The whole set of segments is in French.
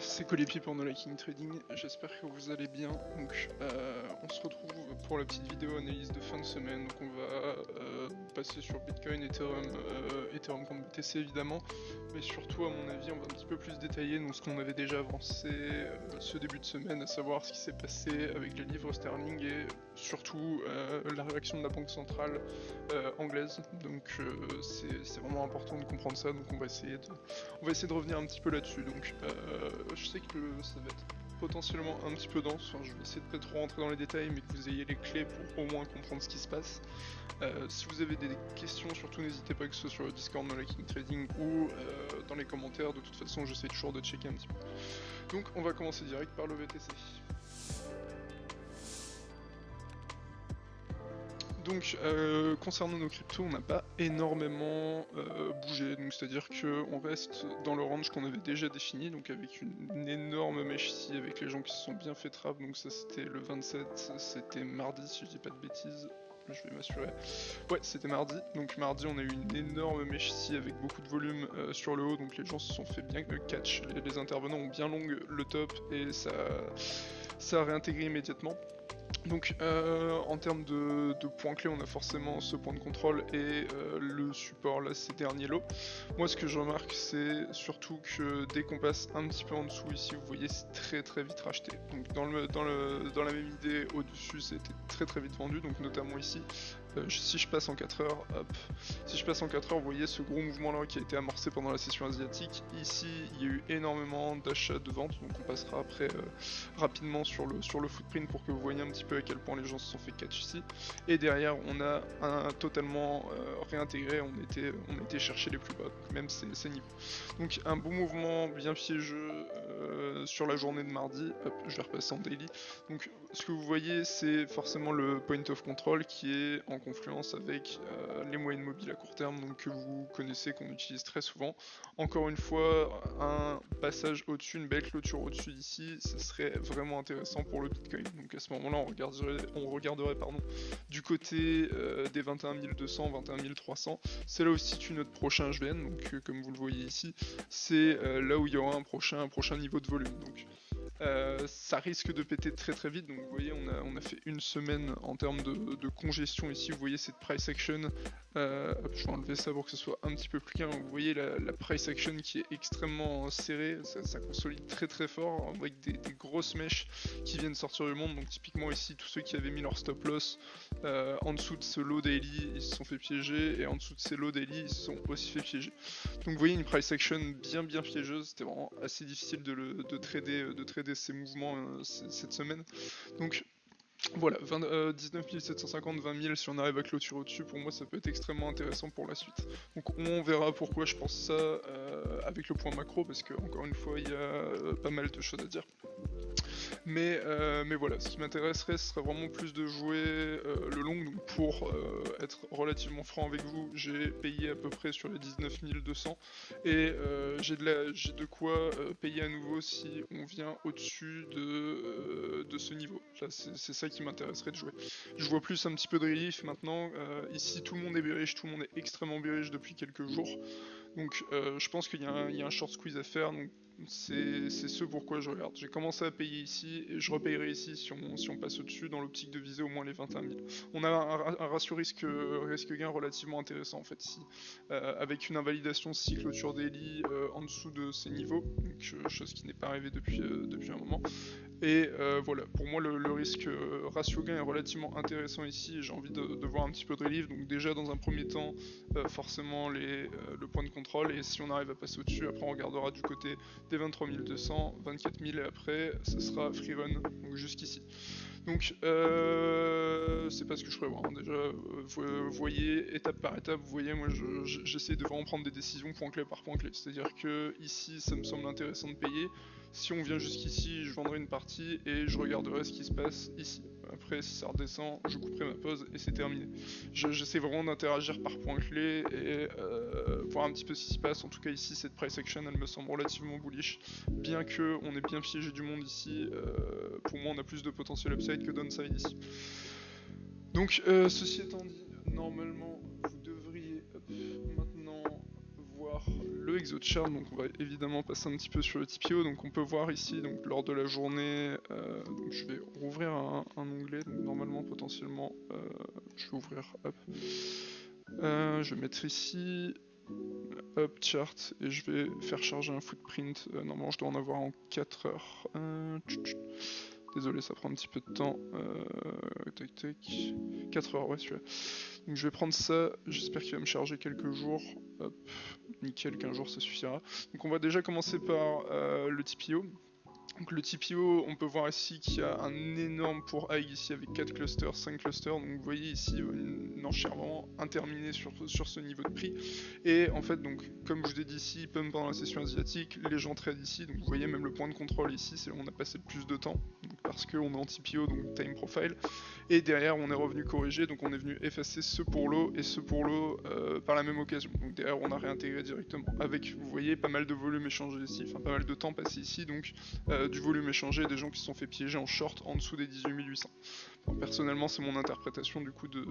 c'est Colépi pour No Liking Trading, j'espère que vous allez bien. Donc on se retrouve pour la petite vidéo analyse de fin de semaine. Donc on va passer sur Bitcoin, Ethereum contre BTC évidemment, mais surtout à mon avis on va un petit peu plus détailler ce qu'on avait déjà avancé ce début de semaine, à savoir ce qui s'est passé avec les livres sterling et surtout la réaction de la banque centrale anglaise. Donc c'est vraiment important de comprendre ça, donc on va essayer de revenir un petit peu là-dessus. Donc je sais que ça va être potentiellement un petit peu dense, enfin, je vais essayer de pas trop rentrer dans les détails mais que vous ayez les clés pour au moins comprendre ce qui se passe. Si vous avez des questions, surtout n'hésitez pas, que ce soit sur le Discord No Liking Trading ou dans les commentaires. De toute façon j'essaie toujours de checker un petit peu. Donc on va commencer direct par le BTC. Donc concernant nos cryptos, on n'a pas énormément bougé, donc c'est-à-dire qu'on reste dans le range qu'on avait déjà défini, donc avec une énorme mèche ici, avec les gens qui se sont bien fait trap, donc ça c'était le 27, c'était mardi si je dis pas de bêtises, je vais m'assurer. Ouais, c'était mardi, donc mardi on a eu une énorme mèche ici avec beaucoup de volume sur le haut, donc les gens se sont fait bien catch, les intervenants ont bien long le top et ça a réintégré immédiatement. Donc en termes de points clés, on a forcément ce point de contrôle et le support là, ces derniers lots. Moi ce que je remarque c'est surtout que dès qu'on passe un petit peu en dessous ici, vous voyez c'est très vite racheté. Donc dans la même idée, au-dessus c'était très vite vendu, donc notamment ici. Si je passe en 4 heures, hop, si je passe en 4 heures, vous voyez ce gros mouvement là qui a été amorcé pendant la session asiatique. Ici, il y a eu énormément d'achats de ventes, donc on passera après rapidement sur le footprint pour que vous voyez un petit peu à quel point les gens se sont fait catch ici. Et derrière, on a totalement réintégré, on était chercher les plus bas, donc même ces niveaux. Donc un beau mouvement bien piégeux sur la journée de mardi. Hop, je vais repasser en daily. Donc ce que vous voyez, c'est forcément le point of control qui est en confluence avec les moyennes mobiles à court terme, donc que vous connaissez, qu'on utilise très souvent. Encore une fois, un passage au-dessus, une belle clôture au-dessus d'ici, ça serait vraiment intéressant pour le Bitcoin. Donc à ce moment-là, on regarderait du côté des 21 200, 21 300. C'est là où se situe notre prochain HVN, donc comme vous le voyez ici, c'est là où il y aura un prochain niveau de volume. Donc ça risque de péter très vite, donc vous voyez on a fait une semaine en termes de congestion ici, vous voyez cette price action, hop, je vais enlever ça pour que ce soit un petit peu plus clair, vous voyez la price action qui est extrêmement serrée, ça consolide très fort, avec des grosses mèches qui viennent sortir du monde, donc typiquement ici tous ceux qui avaient mis leur stop loss en dessous de ce low daily, ils se sont fait piéger, et en dessous de ces low daily, ils se sont aussi fait piéger. Donc vous voyez une price action bien piégeuse, c'était vraiment assez difficile de trader ces mouvements cette semaine. Donc voilà, 19 750, 20 000, si on arrive à clôturer au-dessus, pour moi ça peut être extrêmement intéressant pour la suite. Donc on verra pourquoi je pense ça avec le point macro, parce que encore une fois il y a pas mal de choses à dire. Mais voilà, ce qui m'intéresserait, ce serait vraiment plus de jouer le long. Donc pour être relativement franc avec vous, j'ai payé à peu près sur les 19 200 et j'ai de quoi payer à nouveau si on vient au-dessus de ce niveau. Là, c'est ça qui m'intéresserait de jouer. Je vois plus un petit peu de relief maintenant. Ici, tout le monde est bearish, tout le monde est extrêmement bearish depuis quelques jours. Donc je pense qu'il y a un short squeeze à faire, donc c'est ce pourquoi je regarde. J'ai commencé à payer ici, et je repayerai ici si on passe au-dessus, dans l'optique de viser au moins les 21 000. On a un ratio risque-gain relativement intéressant en fait ici, avec une invalidation si clôture daily en dessous de ces niveaux, donc, chose qui n'est pas arrivée depuis un moment. Et voilà, pour moi le risque ratio gain est relativement intéressant ici, j'ai envie de voir un petit peu de relief, donc déjà dans un premier temps forcément le point de contrôle, et si on arrive à passer au-dessus, après on regardera du côté des 23 200, 24 000 et après ce sera free run, donc jusqu'ici. Donc c'est pas ce que je prévois, hein. Déjà vous voyez étape par étape, vous voyez moi j'essaie de vraiment prendre des décisions point clé par point clé, c'est à dire que ici ça me semble intéressant de payer, si on vient jusqu'ici je vendrai une partie et je regarderai ce qui se passe ici. Après si ça redescend je couperai ma pause et c'est terminé. J'essaie vraiment d'interagir par point clé et voir un petit peu ce qui se passe. En tout cas ici cette price action elle me semble relativement bullish, bien que on ait bien piégé du monde ici, pour moi on a plus de potentiel upside que downside ici. Donc ceci étant dit, normalement vous devriez maintenant voir le ExoChart, donc on va évidemment passer un petit peu sur le TPO. Donc on peut voir ici, donc lors de la journée, donc je vais rouvrir un onglet, donc normalement potentiellement je vais ouvrir, hop, je vais mettre ici, hop, chart, et je vais faire charger un footprint. Normalement je dois en avoir en 4 heures. Désolé, ça prend un petit peu de temps. Tac tac. 4 heures, ouais, celui-là. Donc je vais prendre ça, j'espère qu'il va me charger quelques jours. Hop, nickel, 15 jours ça suffira. Donc on va déjà commencer par le TPO. Donc le TPO, on peut voir ici qu'il y a un énorme pour High ici avec 4 clusters, 5 clusters. Donc vous voyez ici une enchère vraiment interminée sur ce niveau de prix. Et en fait, donc comme je vous ai dit ici, pump pendant la session asiatique, les gens trade ici. Donc vous voyez même le point de contrôle ici, c'est là où on a passé le plus de temps. Donc, parce qu'on est en TPO, donc time profile. Et derrière, on est revenu corriger, donc on est venu effacer ce pour l'eau et ce pour l'eau par la même occasion. Donc derrière, on a réintégré directement avec, vous voyez, pas mal de volume échangé ici, enfin pas mal de temps passé ici, donc du volume échangé, des gens qui se sont fait piéger en short en dessous des 18 800. Enfin, personnellement, c'est mon interprétation du coup de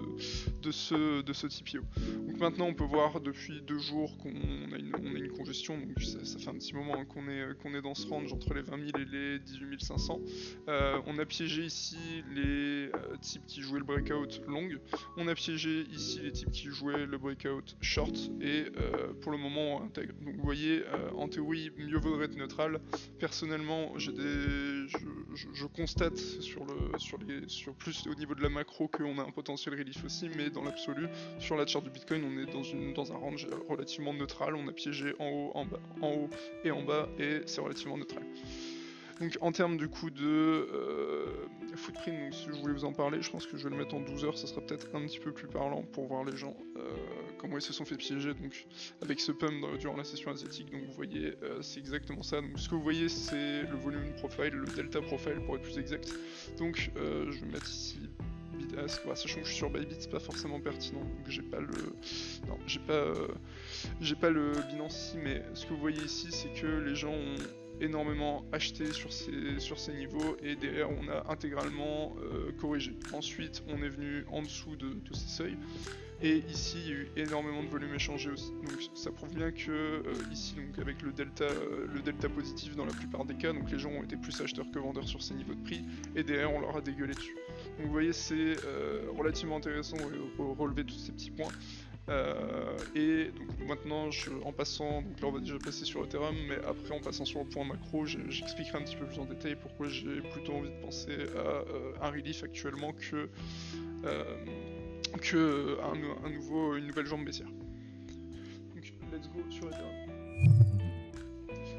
ce TPO. Donc maintenant, on peut voir depuis 2 jours qu'on a une congestion, donc ça fait un petit moment hein, qu'on est dans ce range entre les 20 000 et les 18 500. On a piégé ici les types qui jouaient le breakout long, on a piégé ici les types qui jouaient le breakout short, et pour le moment on intègre. Donc vous voyez, en théorie, mieux vaudrait être neutral. Personnellement, je constate sur plus au niveau de la macro qu'on a un potentiel relief aussi, mais dans l'absolu, sur la chart du Bitcoin, on est dans un range relativement neutral. On a piégé en haut, en bas, en haut et en bas, et c'est relativement neutral. Donc en termes du coup de footprint, donc si je voulais vous en parler, je pense que je vais le mettre en 12 heures, ça sera peut-être un petit peu plus parlant pour voir les gens comment ils se sont fait piéger donc avec ce pump durant la session asiatique. Donc vous voyez, c'est exactement ça. Donc ce que vous voyez, c'est le volume profile, le delta profile pour être plus exact. Donc je vais mettre ici sachant que je suis sur Bybit, c'est pas forcément pertinent, donc j'ai pas le Binance ici, mais ce que vous voyez ici, c'est que les gens ont énormément acheté sur ces niveaux, et derrière on a intégralement corrigé. Ensuite on est venu en dessous de ces seuils, et ici il y a eu énormément de volume échangé aussi. Donc ça prouve bien que ici, donc avec le delta positif dans la plupart des cas, donc les gens ont été plus acheteurs que vendeurs sur ces niveaux de prix, et derrière on leur a dégueulé dessus. Donc vous voyez, c'est relativement intéressant de relever tous ces petits points. Et donc maintenant, en passant, donc là on va déjà passer sur Ethereum, mais après en passant sur le point macro, j'expliquerai un petit peu plus en détail pourquoi j'ai plutôt envie de penser à un relief actuellement que une nouvelle jambe baissière. Donc let's go sur Ethereum.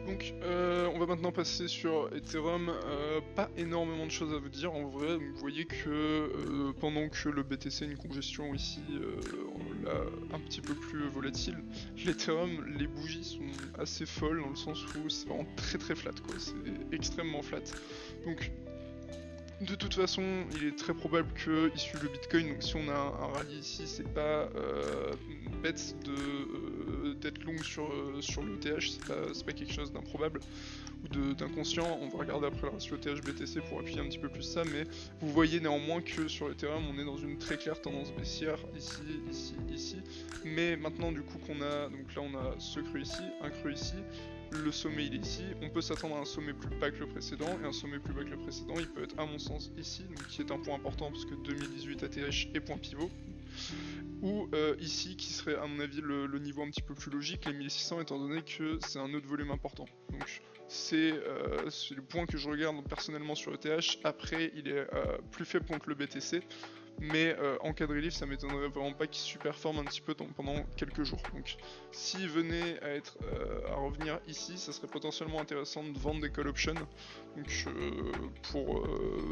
Donc on va maintenant passer sur Ethereum. Pas énormément de choses à vous dire en vrai. Donc, vous voyez que pendant que le BTC a une congestion ici un petit peu plus volatile, l'Ethereum, les bougies sont assez folles dans le sens où c'est vraiment très très flat quoi. C'est extrêmement flat. Donc de toute façon, il est très probable qu'il suive le Bitcoin, donc si on a un rallye ici, c'est pas bête d'être long sur l'ETH, c'est pas quelque chose d'improbable ou d'inconscient. On va regarder après le ratio ETH-BTC pour appuyer un petit peu plus ça, mais vous voyez néanmoins que sur Ethereum, on est dans une très claire tendance baissière, ici. Mais maintenant, du coup, donc là on a ce creux ici, un creux ici. Le sommet il est ici, on peut s'attendre à un sommet plus bas que le précédent, et un sommet plus bas que le précédent il peut être à mon sens ici, donc qui est un point important parce que 2018 ATH est point pivot, ou ici qui serait à mon avis le niveau un petit peu plus logique, les 1600, étant donné que c'est un autre volume important. Donc c'est le point que je regarde personnellement sur ETH. Après il est plus faible contre le BTC, mais en cas de relief ça m'étonnerait vraiment pas qu'il surperforme un petit peu pendant quelques jours. Donc s'il venait à revenir ici, ça serait potentiellement intéressant de vendre des call options, donc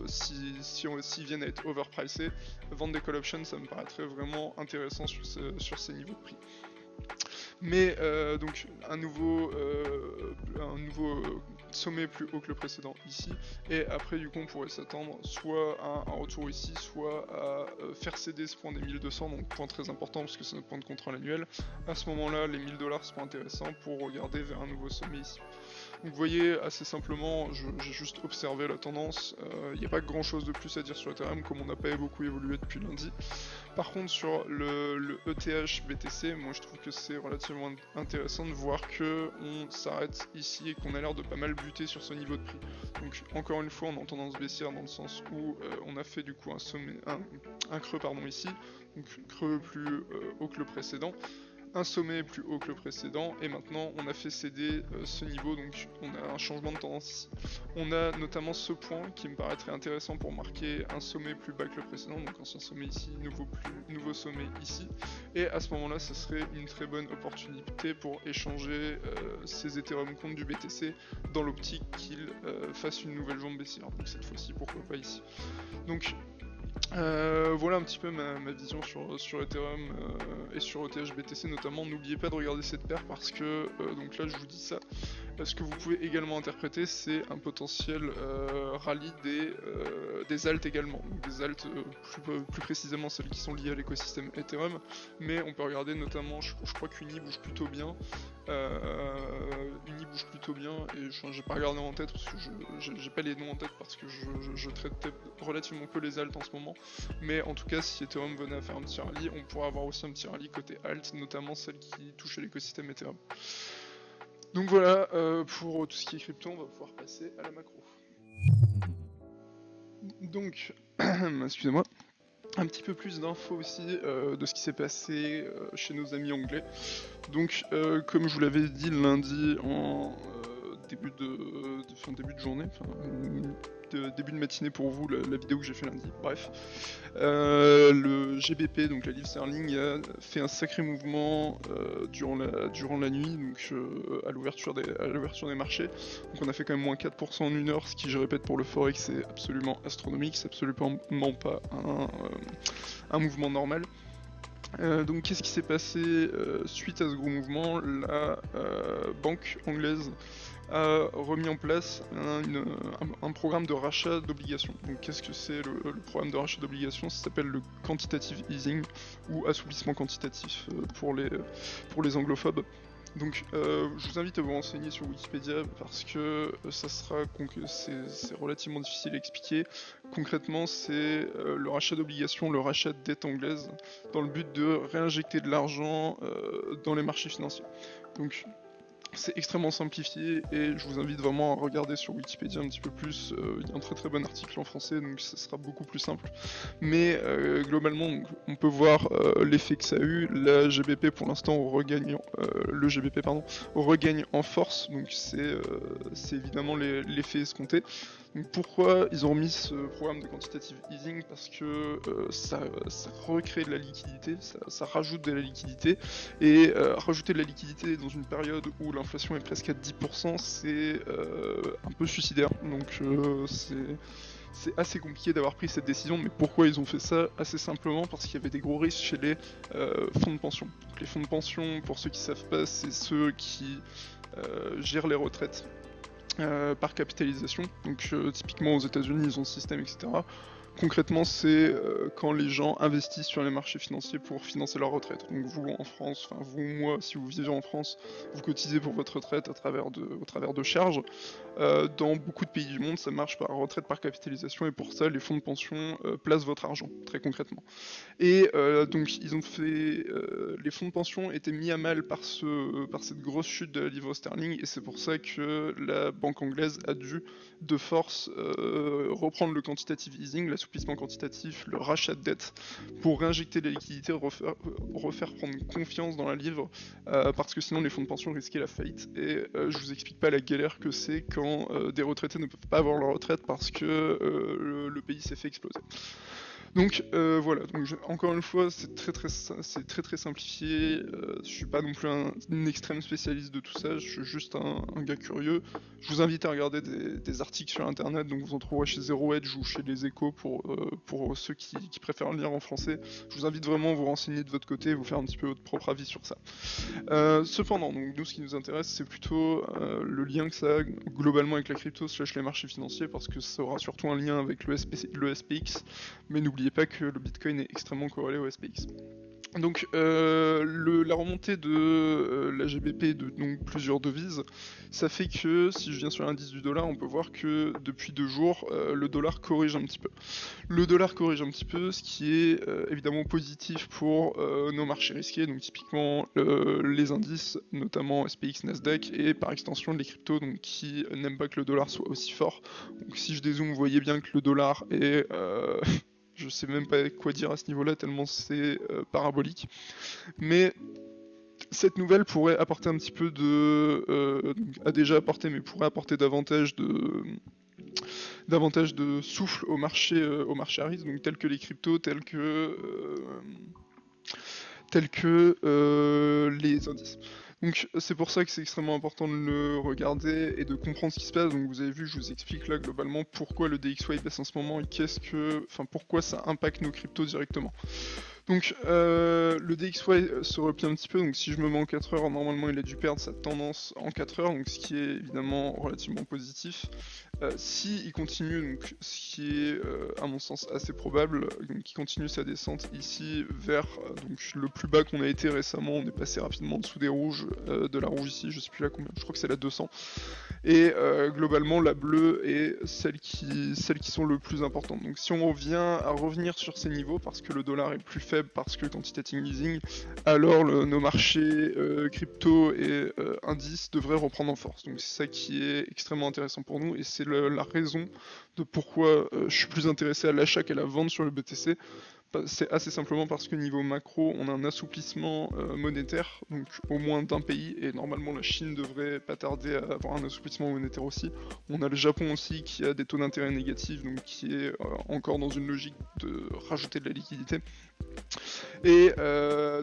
s'ils viennent à être overpricés, vendre des call options ça me paraîtrait vraiment intéressant sur ces niveaux de prix. Mais donc un nouveau sommet plus haut que le précédent ici, et après du coup on pourrait s'attendre soit à un retour ici, soit à faire céder ce point des 1200, donc point très important parce que c'est notre point de contrôle annuel. À ce moment là les $1000 seront intéressants pour regarder vers un nouveau sommet ici. Donc vous voyez assez simplement, j'ai juste observé la tendance, il n'y a pas grand chose de plus à dire sur Ethereum comme on n'a pas beaucoup évolué depuis lundi. Par contre sur le ETH BTC, moi je trouve que c'est relativement intéressant de voir que on s'arrête ici et qu'on a l'air de pas mal buter sur ce niveau de prix. Donc encore une fois on est en tendance baissière dans le sens où on a fait du coup un creux ici, donc creux plus haut que le précédent, un sommet plus haut que le précédent, et maintenant on a fait céder ce niveau, donc on a un changement de tendance ici. On a notamment ce point qui me paraîtrait intéressant pour marquer un sommet plus bas que le précédent, donc ancien sommet ici, nouveau sommet ici, et à ce moment-là ça serait une très bonne opportunité pour échanger ces Ethereum contre du BTC dans l'optique qu'il fasse une nouvelle jambe baissière, donc cette fois-ci pourquoi pas ici. Donc voilà un petit peu ma vision sur Ethereum et sur ETH BTC notamment. N'oubliez pas de regarder cette paire parce que, donc là je vous dis ça, ce que vous pouvez également interpréter c'est un potentiel rallye des alts également. Donc des alts plus précisément celles qui sont liées à l'écosystème Ethereum, mais on peut regarder notamment, je crois qu'Uni bouge plutôt bien. Uni bouge plutôt bien et j'ai pas regardé en tête parce que j'ai pas les noms en tête parce que je traite relativement peu les alts en ce moment, mais en tout cas si Ethereum venait à faire un petit rallye, on pourrait avoir aussi un petit rallye côté alt, notamment celle qui touche à l'écosystème Ethereum. Donc voilà, pour tout ce qui est crypto, on va pouvoir passer à la macro. Donc, excusez-moi, un petit peu plus d'infos aussi de ce qui s'est passé chez nos amis anglais. Donc, comme je vous l'avais dit lundi en début de journée, début de matinée pour vous, la vidéo que j'ai fait lundi, bref. Le GBP, donc la livre sterling, a fait un sacré mouvement durant la nuit, donc à l'ouverture des marchés. Donc on a fait quand même moins 4% en une heure, ce qui, je répète, pour le Forex, c'est absolument astronomique, c'est absolument pas un mouvement normal. Donc qu'est-ce qui s'est passé suite à ce gros mouvement? La banque anglaise a remis en place un programme de rachat d'obligations. Donc qu'est-ce que c'est le programme de rachat d'obligations? Ça s'appelle le quantitative easing ou assouplissement quantitatif pour les anglophobes. Donc je vous invite à vous renseigner sur Wikipédia parce que c'est relativement difficile à expliquer. Concrètement c'est le rachat d'obligations, le rachat de dettes anglaises dans le but de réinjecter de l'argent dans les marchés financiers. Donc c'est extrêmement simplifié et je vous invite vraiment à regarder sur Wikipédia un petit peu plus. Il y a un très très bon article en français donc ça sera beaucoup plus simple. Mais globalement donc, on peut voir l'effet que ça a eu. La GBP pour l'instant regagne en force, donc c'est évidemment l'effet escompté. Donc pourquoi ils ont remis ce programme de quantitative easing? Parce que ça recrée de la liquidité, ça rajoute de la liquidité, et rajouter de la liquidité dans une période où l'inflation est presque à 10%, c'est un peu suicidaire. Donc c'est assez compliqué d'avoir pris cette décision, mais pourquoi ils ont fait ça? Assez simplement parce qu'il y avait des gros risques chez les fonds de pension. Donc les fonds de pension, pour ceux qui savent pas, c'est ceux qui gèrent les retraites par capitalisation. Donc typiquement aux États-Unis ils ont ce système, etc. Concrètement, c'est quand les gens investissent sur les marchés financiers pour financer leur retraite. Donc vous en France, enfin vous, moi, si vous vivez en France, vous cotisez pour votre retraite au travers de charges. Dans beaucoup de pays du monde, ça marche par retraite par capitalisation, et pour ça, les fonds de pension placent votre argent, très concrètement. Et donc ils ont fait, les fonds de pension étaient mis à mal par cette grosse chute de la livre sterling, et c'est pour ça que la banque anglaise a dû de force reprendre le quantitative easing, l'assouplissement quantitatif, le rachat de dette, pour réinjecter la liquidité, refaire prendre confiance dans la livre, parce que sinon les fonds de pension risquaient la faillite. Et je vous explique pas la galère que c'est quand des retraités ne peuvent pas avoir leur retraite parce que le pays s'est fait exploser. Donc voilà, donc encore une fois c'est très simplifié, je suis pas non plus un extrême spécialiste de tout ça, je suis juste un gars curieux. Je vous invite à regarder des articles sur internet, donc vous en trouverez chez Zero Hedge ou chez Les Échos pour ceux qui préfèrent lire en français. Je vous invite vraiment à vous renseigner de votre côté, vous faire un petit peu votre propre avis sur ça. Cependant, donc nous ce qui nous intéresse c'est plutôt le lien que ça a globalement avec la crypto / les marchés financiers, parce que ça aura surtout un lien avec le SPX, mais n'oubliez pas que le Bitcoin est extrêmement corrélé au SPX. Donc la remontée de la GBP de donc plusieurs devises, ça fait que si je viens sur l'indice du dollar, on peut voir que depuis 2 jours, le dollar corrige un petit peu. Le dollar corrige un petit peu, ce qui est évidemment positif pour nos marchés risqués, donc typiquement les indices, notamment SPX, Nasdaq, et par extension les cryptos, donc qui n'aiment pas que le dollar soit aussi fort. Donc si je dézoome, vous voyez bien que le dollar est... je sais même pas quoi dire à ce niveau-là, tellement c'est parabolique. Mais cette nouvelle pourrait apporter un petit peu de... a déjà apporté, mais pourrait apporter davantage de souffle au marché à risque, donc tels que les cryptos, tels que les indices. Donc c'est pour ça que c'est extrêmement important de le regarder et de comprendre ce qui se passe. Donc vous avez vu, je vous explique là globalement pourquoi le DXY baisse en ce moment et pourquoi ça impacte nos cryptos directement. Donc le DXY se replie un petit peu, donc si je me mets en 4 heures, normalement il a dû perdre sa tendance en 4 heures, donc ce qui est évidemment relativement positif. Si il continue, donc ce qui est à mon sens assez probable, donc il continue sa descente ici vers donc le plus bas qu'on a été récemment, on est passé rapidement en dessous des rouges, de la rouge ici, je sais plus là combien, je crois que c'est la 200. Et globalement la bleue est celles qui sont le plus importantes. Donc si on revient à revenir sur ces niveaux, parce que le dollar est plus faible, parce que quantitative easing, alors nos marchés crypto et indices devraient reprendre en force. Donc c'est ça qui est extrêmement intéressant pour nous et c'est la raison de pourquoi je suis plus intéressé à l'achat qu'à la vente sur le BTC. C'est assez simplement parce que niveau macro, on a un assouplissement monétaire, donc au moins d'un pays, et normalement la Chine devrait pas tarder à avoir un assouplissement monétaire aussi. On a le Japon aussi qui a des taux d'intérêt négatifs, donc qui est encore dans une logique de rajouter de la liquidité. Et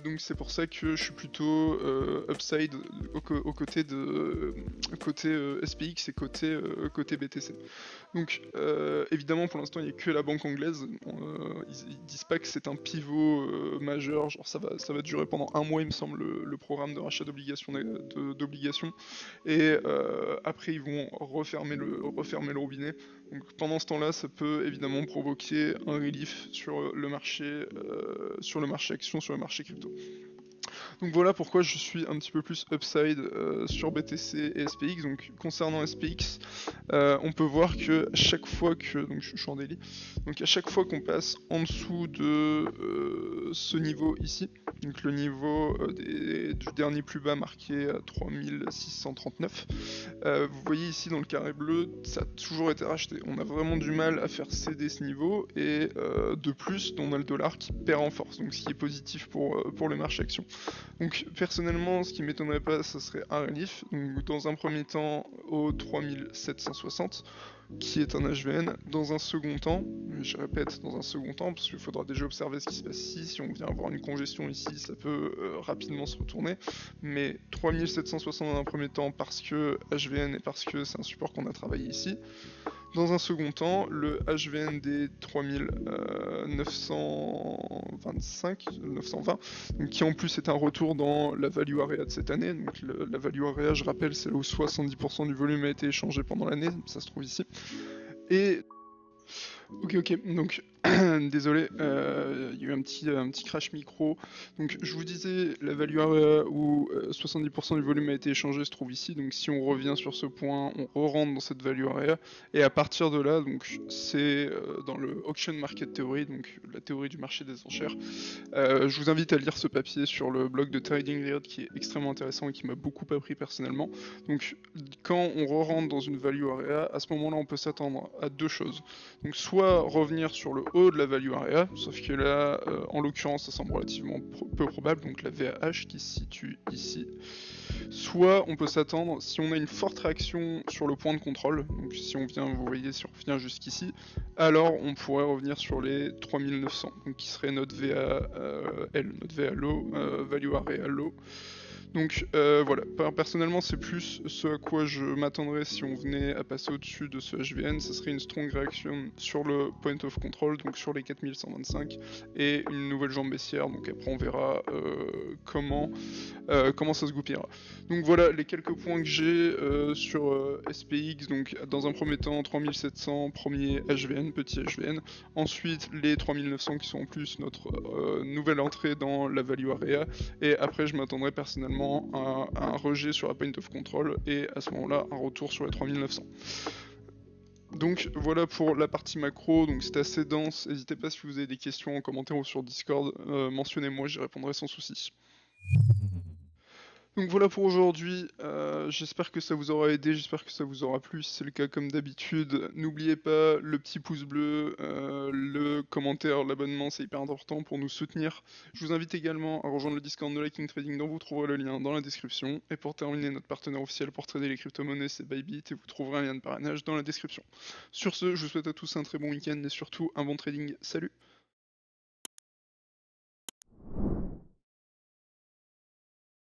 donc c'est pour ça que je suis plutôt upside aux côtés de SPX et côté BTC. Donc évidemment pour l'instant il n'y a que la banque anglaise, ils disent pas que c'est un pivot majeur, genre ça va durer pendant un mois il me semble le programme de rachat d'obligations, et après ils vont refermer le robinet. Donc pendant ce temps-là ça peut évidemment provoquer un relief sur le marché action, sur le marché crypto. Donc voilà pourquoi je suis un petit peu plus upside sur BTC et SPX. Donc concernant SPX, on peut voir que à chaque fois que, donc je suis en daily, donc à chaque fois qu'on passe en dessous de ce niveau ici, donc le niveau du dernier plus bas marqué à 3639, vous voyez ici dans le carré bleu, ça a toujours été racheté. On a vraiment du mal à faire céder ce niveau et de plus, on a le dollar qui perd en force, donc ce qui est positif pour le marché action. Donc personnellement, ce qui m'étonnerait pas, ce serait un relief. Donc, dans un premier temps au 3760, qui est un HVN. Dans un second temps, je répète, dans un second temps, parce qu'il faudra déjà observer ce qui se passe ici. Si on vient avoir une congestion ici, ça peut rapidement se retourner. Mais 3760 dans un premier temps parce que HVN et parce que c'est un support qu'on a travaillé ici. Dans un second temps, le HVND 3925, 920, donc qui en plus est un retour dans la value area de cette année. Donc la value area, je rappelle, c'est là où 70% du volume a été échangé pendant l'année, ça se trouve ici. Et ok, donc désolé, il y a eu un petit crash micro. Donc je vous disais, la value area où 70% du volume a été échangé se trouve ici. Donc si on revient sur ce point, on re-rentre dans cette value area. Et à partir de là, donc c'est dans le Auction Market Theory, donc la théorie du marché des enchères. Je vous invite à lire ce papier sur le blog de Trading Layout qui est extrêmement intéressant et qui m'a beaucoup appris personnellement. Donc quand on re-rentre dans une value area, à ce moment-là on peut s'attendre à deux choses. Donc soit revenir sur le haut de la value area, sauf que là, en l'occurrence, ça semble relativement peu probable, donc la VAH qui se situe ici. Soit on peut s'attendre, si on a une forte réaction sur le point de contrôle, donc si on vient, vous voyez, si on revient jusqu'ici, alors on pourrait revenir sur les 3900, donc qui serait notre VAL, notre VA low, value area low. Donc voilà, personnellement c'est plus ce à quoi je m'attendrais si on venait à passer au-dessus de ce HVN, ce serait une strong reaction sur le point of control, donc sur les 4125, et une nouvelle jambe baissière, donc après on verra comment ça se goupillera. Donc voilà les quelques points que j'ai sur SPX, donc dans un premier temps 3700, premier HVN, petit HVN, ensuite les 3900 qui sont en plus notre nouvelle entrée dans la value area, et après je m'attendrais personnellement à un rejet sur la point of control, et à ce moment-là un retour sur les 3900. Donc voilà pour la partie macro, donc c'est assez dense, n'hésitez pas si vous avez des questions en commentaire ou sur Discord, mentionnez-moi, j'y répondrai sans souci. Donc voilà pour aujourd'hui, j'espère que ça vous aura aidé, j'espère que ça vous aura plu, si c'est le cas comme d'habitude, n'oubliez pas le petit pouce bleu, le commentaire, l'abonnement, c'est hyper important pour nous soutenir. Je vous invite également à rejoindre le Discord de Liking Trading dont vous trouverez le lien dans la description, et pour terminer, notre partenaire officiel pour trader les crypto-monnaies c'est Bybit, et vous trouverez un lien de parrainage dans la description. Sur ce, je vous souhaite à tous un très bon week-end et surtout un bon trading, salut!